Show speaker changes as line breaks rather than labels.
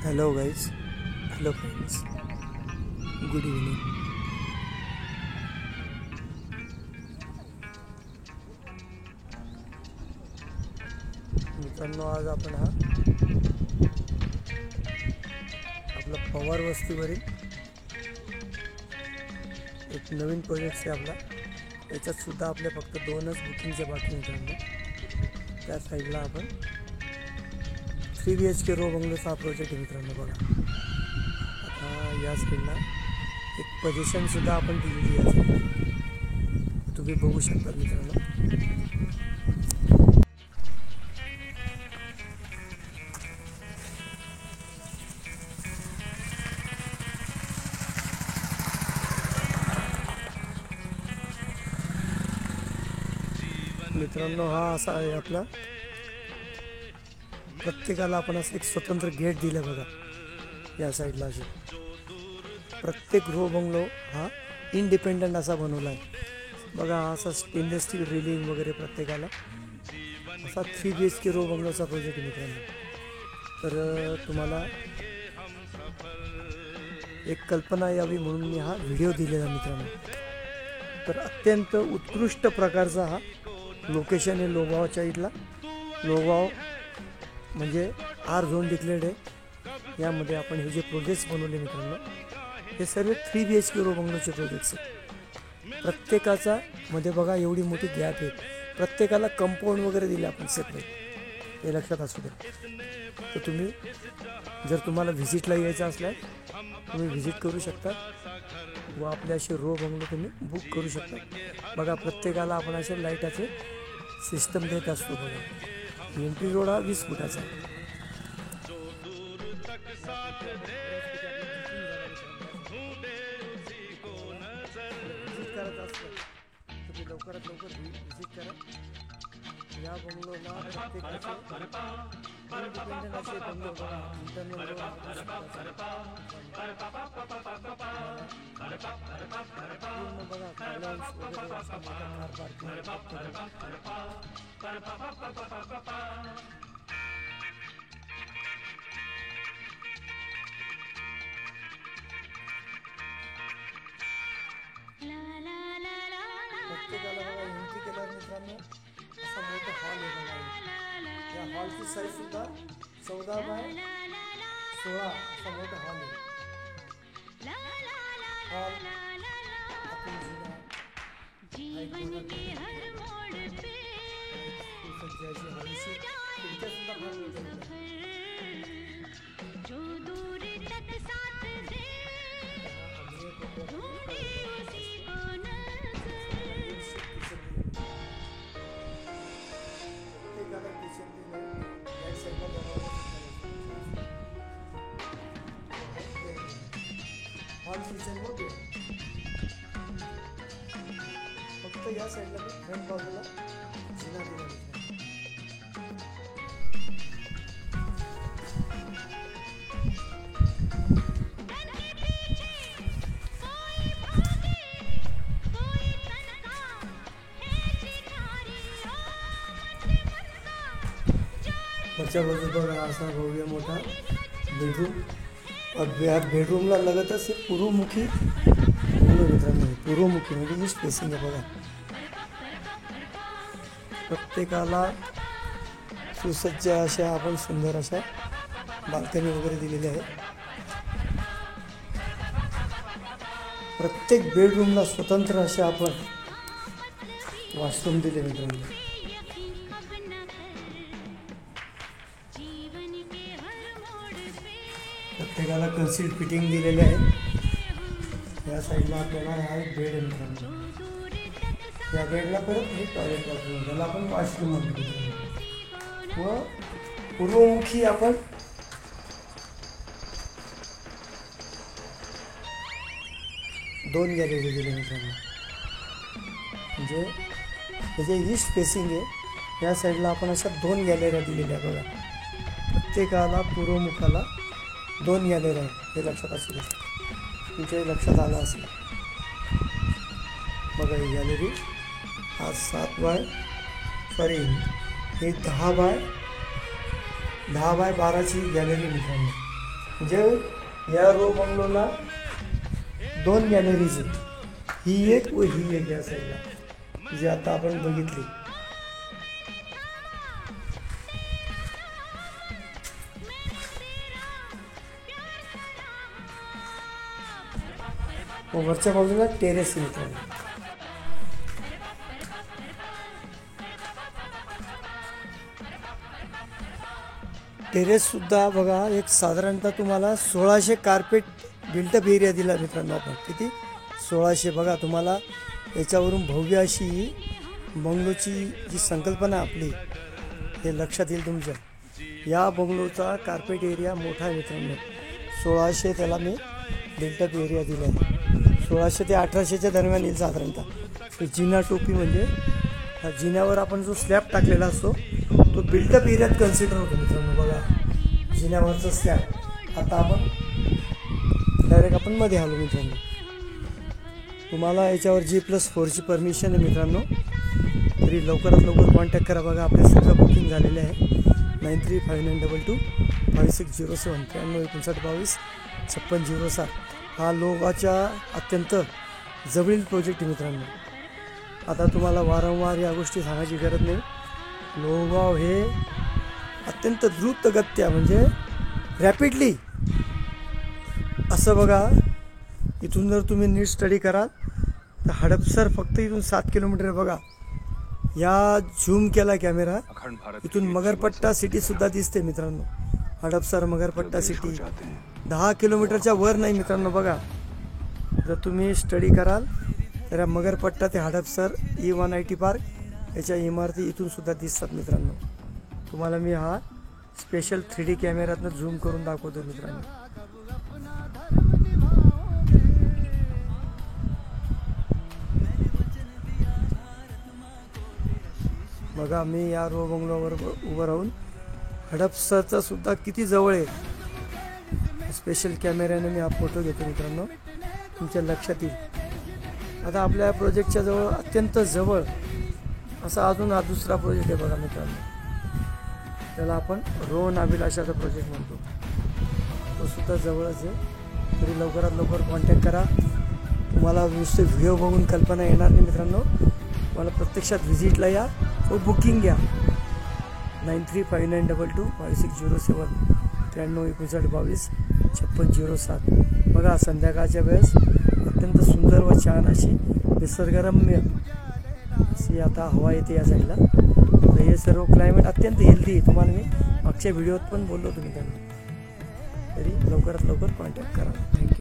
Hello guys, hello friends, good evening. मित्रांनो, आज आपण आपला पवार वस्तीवरील एक नवीन प्रोजेक्ट आहे आपला. याच्यात सुद्धा आपल्या फक्त 2च बुकिंगचे बाकी मित्रांनो. त्या साईडला आपण 3BHK रो बंगलोचा हा प्रोजेक्ट आहे मित्रांनो. बघा, आता या साईडला एक पोझिशनसुद्धा आपण दिलेली आहे, तुम्ही बघू शकता मित्रांनो. मित्रांनो, हा असा आहे आपला. प्रत्येकाला आपण असं एक स्वतंत्र गेट दिलं बघा. या साईडला असे प्रत्येक रो बंगलो हा इंडिपेंडंट असा बनवला आहे बघा. असा स्टेनलेस स्टील रेलिंग वगैरे प्रत्येकाला असा 3BHK रो बंगलोचा प्रोजेक्ट मित्रांनो. तर तुम्हाला एक कल्पना यावी म्हणून मी हा व्हिडिओ दिलेला मित्रांनो. तर अत्यंत उत्कृष्ट प्रकारचा हा लोकेशन आहे. लोगावच्या इथला लोगाव म्हणजे R झोन डिक्लेअर्ड आहे. यामध्ये आपण हे जे प्रोजेक्ट्स बनवले मित्रांनो, हे सर्व 3BHK रो बंगलोचे प्रोजेक्ट्स आहेत. प्रत्येकाचा मध्ये बघा एवढी मोठी गॅप आहे. प्रत्येकाला कंपाऊंड वगैरे दिले आपण सेपरेट, हे लक्षात असू दे. तर तुम्ही जर तुम्हाला व्हिजिटला यायचं असल्यास तुम्ही व्हिजिट करू शकता व आपले असे रो बंगलो तुम्ही बुक करू शकता. बघा, प्रत्येकाला आपण असे लाईटाचे सिस्टम देत असतो बघा. एंट्री रोड हा 20 फुटाचा आहे. करत असतं तुम्ही लवकरात लवकर व्हिजिट करा. या बंगलोला प्रत्येकाचे इंडिपेंडंट असे बंगलो बघा. इंटरनल पूर्ण बघा, कॉलम्स वगैरे असं कार पार्किंग. प्रत्येकाला बघा एंट्री केल्यावर मित्रांनो असा मोठा हॉल आहे बघा. या हॉलची साईज सुद्धा 14x16 असा मोठा हॉल आहे. हॉल आपण सज्जाची हॉलशी खिडक्या सुद्धा फार मोठ्या. हॉल किचन मोठे फक्त या साईडला मी फ्रंट बाजूला जिना दिला. वरच्या बाजू बघा असा भव्य मोठा बेडरूम. या बेडरूमला लगतच एक पूर्वमुखी मित्रांनो. पूर्वमुखी म्हणजे ही स्पेसिंग आहे बघा. प्रत्येकाला सुसज्ज अशा आपण सुंदर अशा बाल्कनी वगैरे दिलेल्या आहेत. प्रत्येक बेडरूमला स्वतंत्र असे आपण वॉशरूम दिले मित्रांनो. प्रत्येकाला कन्सील्ड फिटिंग दिलेले आहे. या साईडला आपल्याला हा एक बेड आहे मित्रांनो. या बेडला परत हे टॉयलेट बाथरूम, त्याला आपण वॉशरूम म्हणतो. व पूर्वमुखी आपण दोन गॅलरी दिले मित्रांनो. म्हणजे त्याचे ही स्पेसिंग आहे. या साईडला आपण अशा 2 गॅलऱ्या दिलेल्या बघा. प्रत्येकाला पूर्वमुखाला 2 गॅलरी आहे. हे लक्षात असू दे, तुमच्या लक्षात आलं असेल बघा. ही गॅलरी हा 10 बाय 12ची गॅलरी मित्रांनो. म्हणजे या रो बंगलोला 2 गॅलरीज आहे, ही एक व ही एक या साईडला जी आता आपण बघितली. वरच्या बाजूला टेरेस आहे मित्रांनो. टेरेस सुद्धा बघा एक साधारणतः तुम्हाला 1600 कार्पेट बिल्टअप एरिया दिला मित्रांनो आपण. किती 1600 बघा. तुम्हाला याच्यावरून भव्य अशी बंगलोची जी संकल्पना आपली हे लक्षात येईल तुमच्या. या बंगलोचा कार्पेट एरिया मोठा आहे मित्रांनो. 1600 त्याला मी बिल्टअप एरिया दिला आहे. 1600 ते 1800च्या दरम्यान येईल साधारणतः. जिना टोपी म्हणजे जिन्यावर आपण जो स्लॅब टाकलेला असतो तो बिल्टअप एरियात कन्सिडर होतो मित्रांनो. बघा जिन्यावरचा स्लॅब. आता आपण डायरेक्ट आपण मध्ये आलो मित्रांनो. तुम्हाला याच्यावर G+4ची परमिशन आहे मित्रांनो. तरी लवकरात लवकर कॉन्टॅक्ट करा. बघा आपले सगळं बुकिंग झालेले आहे. 9359225607 935922 5607. हा लोगाच्या अत्यंत जवळील प्रोजेक्ट आहे मित्रांनो. आता तुम्हाला वारंवार या गोष्टी सांगायची गरज नाही. लोहगाव हे अत्यंत द्रुतगत्या म्हणजे रॅपिडली असं बघा. इथून जर तुम्ही नीट स्टडी कराल तर हडपसर फक्त इथून 7 किलोमीटर बघा. या झूम केला कॅमेरा इथून मगरपट्टा सिटीसुद्धा दिसते मित्रांनो. हडपसर मगरपट्टा सिटी 10 किलोमीटरच्या वर नाही मित्रांनो. बघा जर तुम्ही स्टडी कराल तर या मगरपट्टा ते हडपसर E1IT पार्क याच्या इमारती इथून सुद्धा दिसतात मित्रांनो. तुम्हाला मी हा स्पेशल 3D कॅमेऱ्यातनं झूम करून दाखवतो मित्रांनो. बघा मी या रो बंगलोवर उभं राहून हडपसरचा सुद्धा किती जवळ आहे. स्पेशल कॅमेऱ्याने मी हा फोटो घेतो मित्रांनो. तुमच्या लक्षात येईल. आता आपल्या प्रोजेक्टच्या जवळ अत्यंत जवळ असा अजून हा दुसरा प्रोजेक्ट आहे बघा मित्रांनो. त्याला आपण रोहन अभिलाषाचा प्रोजेक्ट म्हणतो. तो सुद्धा जवळच आहे. तरी लवकरात लवकर कॉन्टॅक्ट करा. तुम्हाला नुसते व्हिडिओ बघून कल्पना येणार नाही मित्रांनो. मला प्रत्यक्षात व्हिजिटला या व बुकिंग घ्या. 9359225607 935922 5607. बघा संध्याकाळच्या वेळेस अत्यंत सुंदर व छान अशी निसर्गरम्य अशी आता हवा येते या साईडला. तर हे सर्व क्लायमेट अत्यंत हेल्दी आहे. तुम्हाला मी मागच्या व्हिडिओत पण बोललो तुम्ही त्यांना. तरी लवकरात लवकर कॉन्टॅक्ट करा. थँक्यू.